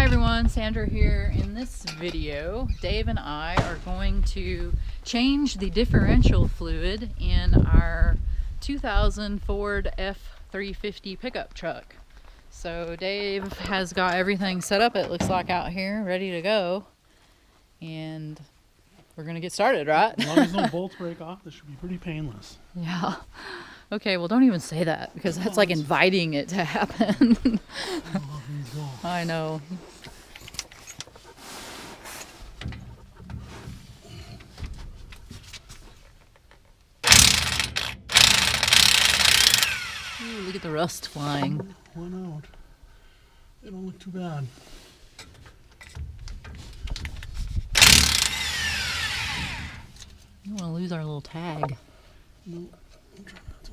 Hi everyone, Sandra here. In this video, Dave and I are going to change the differential fluid in our 2000 Ford F350 pickup truck. So Dave has got everything set up, it looks like, out here, ready to go. And we're gonna get started, right? As long as no bolts break off, this should be pretty painless. Yeah. Okay, well, don't even say that, because that's like inviting it to happen. I know. Ooh, look at the rust flying. One out. They don't look too bad. You don't want to lose our little tag. No, I'm trying not to.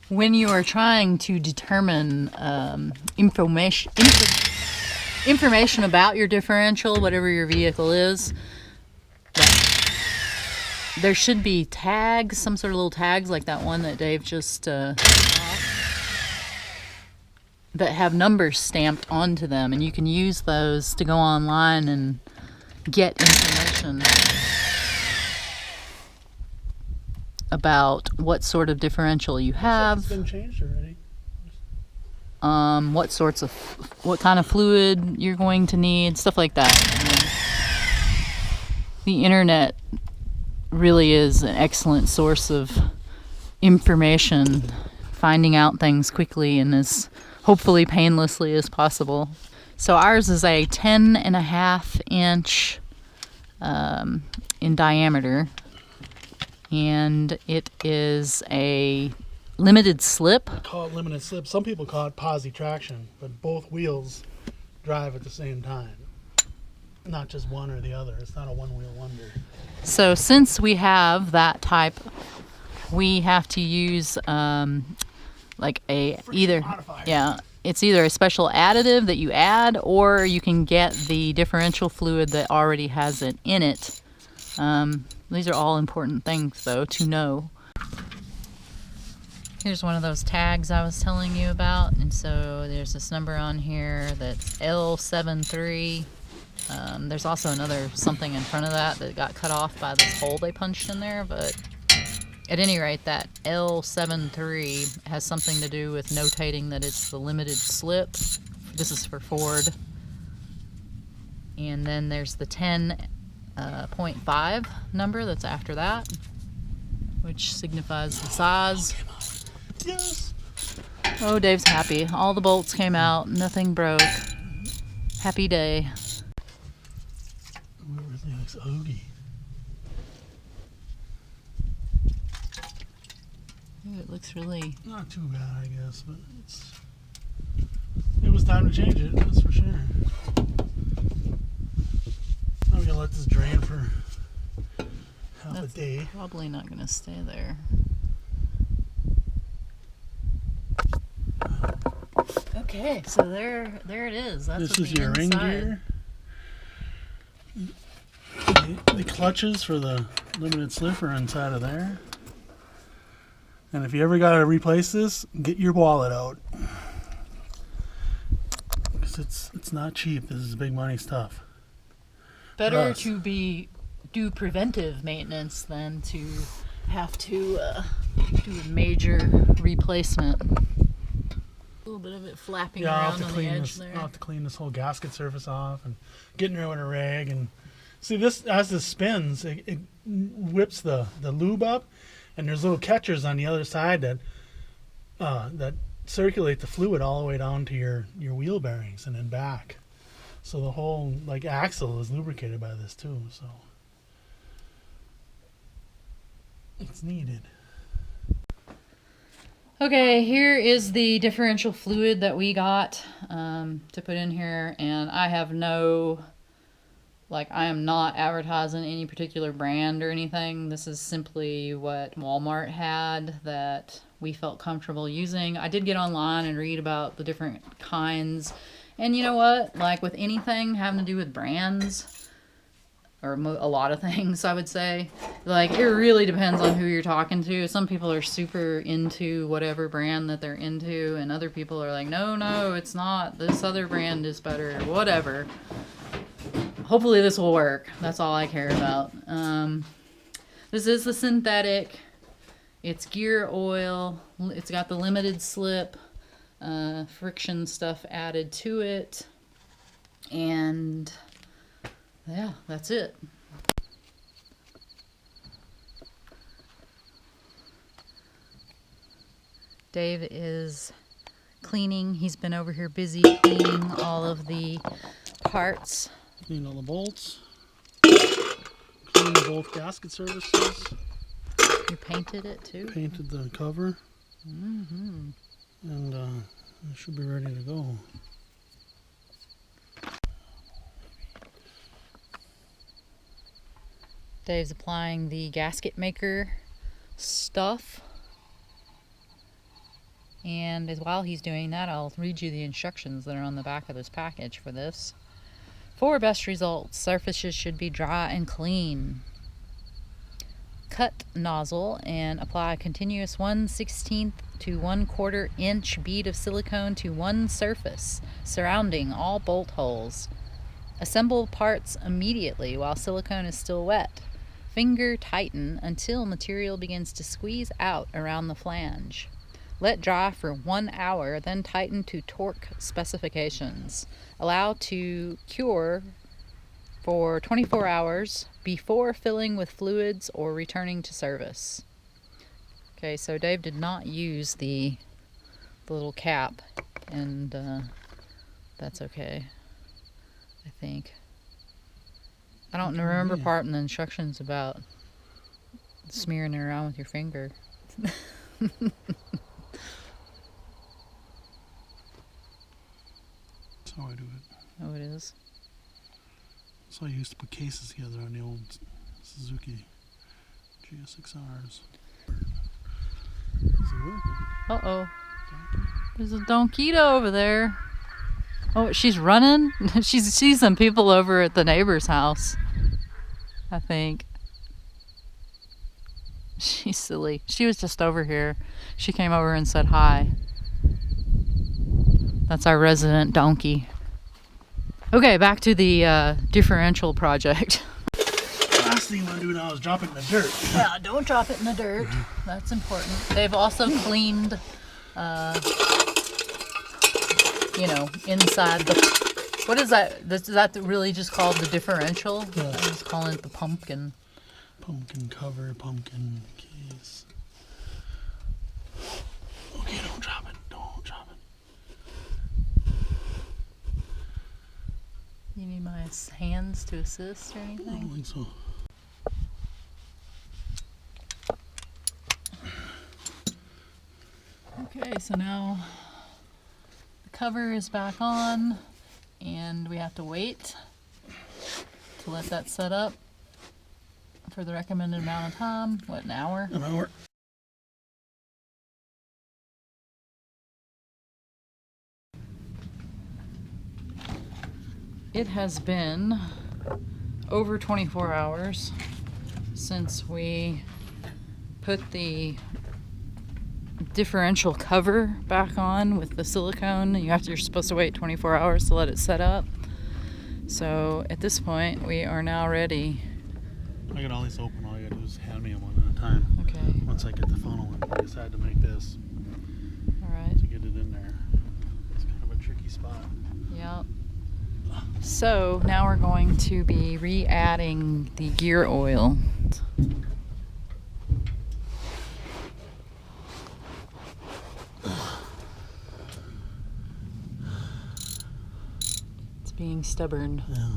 When you are trying to determine information about your differential, whatever your vehicle is, there should be tags, some sort of little tags like that one that Dave just that have numbers stamped onto them, and you can use those to go online and get information about what sort of differential you have. It's been changed already. What kind of fluid you're going to need, stuff like that. The internet really is an excellent source of information, finding out things quickly and as hopefully painlessly as possible. So ours is a 10.5 inch in diameter, and it is a limited slip. I call it limited slip. Some people call it posi traction, but both wheels drive at the same time. Not just one or the other. It's not a one-wheel wonder. So since we have that type, we have to use like a Modifier. It's either a special additive that you add, or you can get the differential fluid that already has it in it. These are all important things, though, to know. Here's one of those tags I was telling you about, and so there's this number on here that's L73. There's also another something in front of that got cut off by this hole they punched in there, but at any rate, that L73 has something to do with notating that it's the limited slip. This is for Ford. And then there's the 10.5 number that's after that, which signifies the size. Yes. Oh, Dave's happy. All the bolts came out, nothing broke. Happy day. Everything looks oogie. It looks really... Not too bad, I guess, but it was time to change it, that's for sure. I'm gonna let this drain for half a day. Probably not going to stay there. Okay, so there it is. That's This is your ring gear. The clutches for the limited slip are inside of there. And if you ever got to replace this, get your wallet out. Because it's not cheap. This is big money stuff. Better to do preventive maintenance than to have to do a major replacement. A little bit of it flapping around on the edge there. I'll have to clean this whole gasket surface off and get in there with a rag. And see, this, as this spins, it whips the lube up. And there's little catchers on the other side that circulate the fluid all the way down to your wheel bearings and then back. So the whole axle is lubricated by this too. So it's needed. Okay, here is the differential fluid that we got to put in here, and I have I am not advertising any particular brand or anything. This is simply what Walmart had that we felt comfortable using. I did get online and read about the different kinds. And you know what? Like with anything having to do with brands, or a lot of things, I would say. Like, it really depends on who you're talking to. Some people are super into whatever brand that they're into, and other people are like, no, it's not. This other brand is better, whatever. Hopefully this will work. That's all I care about. This is the synthetic. It's gear oil. It's got the limited slip friction stuff added to it. And yeah, that's it. Dave is cleaning. He's been over here busy cleaning all of the parts. Clean all the bolts. Clean both gasket surfaces. You painted it too? Painted the cover. Mm-hmm. And it should be ready to go. Dave's applying the gasket maker stuff. And while he's doing that, I'll read you the instructions that are on the back of this package for this. For best results, surfaces should be dry and clean. Cut nozzle and apply a continuous 1/16 to 1/4 inch bead of silicone to one surface, surrounding all bolt holes. Assemble parts immediately while silicone is still wet. Finger tighten until material begins to squeeze out around the flange. Let dry for 1 hour, then tighten to torque specifications. Allow to cure for 24 hours before filling with fluids or returning to service. Okay, so Dave did not use the little cap, and that's okay, I think. I don't remember part in the instructions about smearing it around with your finger. That's how I do it. Oh, it is? So I used to put cases together on the old Suzuki GSXRs. Does it work? Uh-oh. There's a Donkita over there. Oh, she's running? She sees some people over at the neighbor's house, I think. She's silly. She was just over here. She came over and said hi. That's our resident donkey. Okay, back to the differential project. Last thing you want to do now is drop it in the dirt. Yeah, don't drop it in the dirt. That's important. They've also cleaned, inside the... What is that? Is that really just called the differential? Yeah. I was calling it the pumpkin. Pumpkin cover, pumpkin case. Okay, don't drop it. Don't drop it. You need my hands to assist or I anything? don't think so. Okay, so now the cover is back on, and we have to wait to let that set up for the recommended amount of time. What, an hour? An hour. It has been over 24 hours since we put the differential cover back on with the silicone. You're supposed to wait 24 hours to let it set up. So at this point, we are now ready. I got all these open. All you gotta do is hand me them one at a time. Okay. Once I get the funnel in, I decided to make this All right. to get it in there. It's kind of a tricky spot. Yep. So now we're going to be re-adding the gear oil. It's being stubborn. Yeah,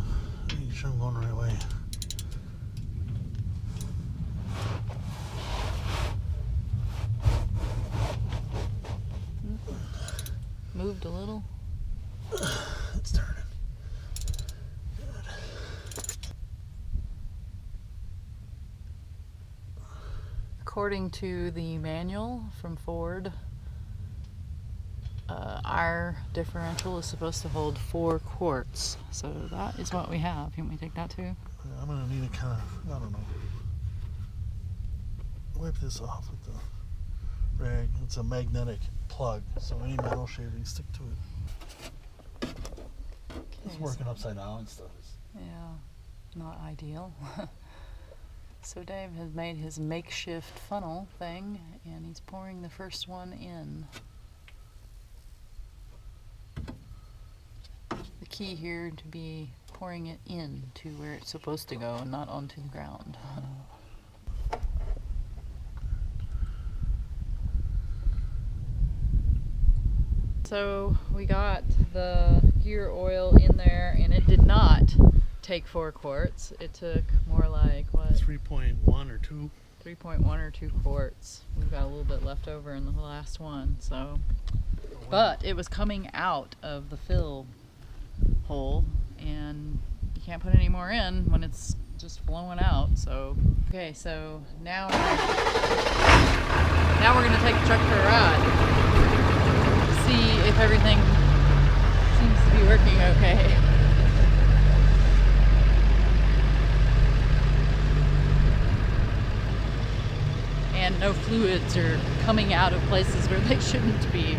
making sure I'm going the right way. Moved a little. It's turning. According to the manual from Ford, our differential is supposed to hold 4 quarts, so that is what we have. You want me to take that too? Yeah, I'm gonna need to kind of, I don't know, wipe this off with the rag. It's a magnetic plug, so any metal shavings stick to it. It's working upside down and stuff. Yeah, not ideal. So Dave has made his makeshift funnel thing, and he's pouring the first one in. The key here to be pouring it in to where it's supposed to go and not onto the ground. So we got the gear oil in there, and it did not take 4 quarts. It took more like, what? 3.1 or 2. 3.1 or 2 quarts. We've got a little bit left over in the last one, so. But it was coming out of the fill hole, and you can't put any more in when it's just flowing out, so. Okay, so now we're gonna take the truck for a ride. See if everything seems to be working okay. And no fluids are coming out of places where they shouldn't be.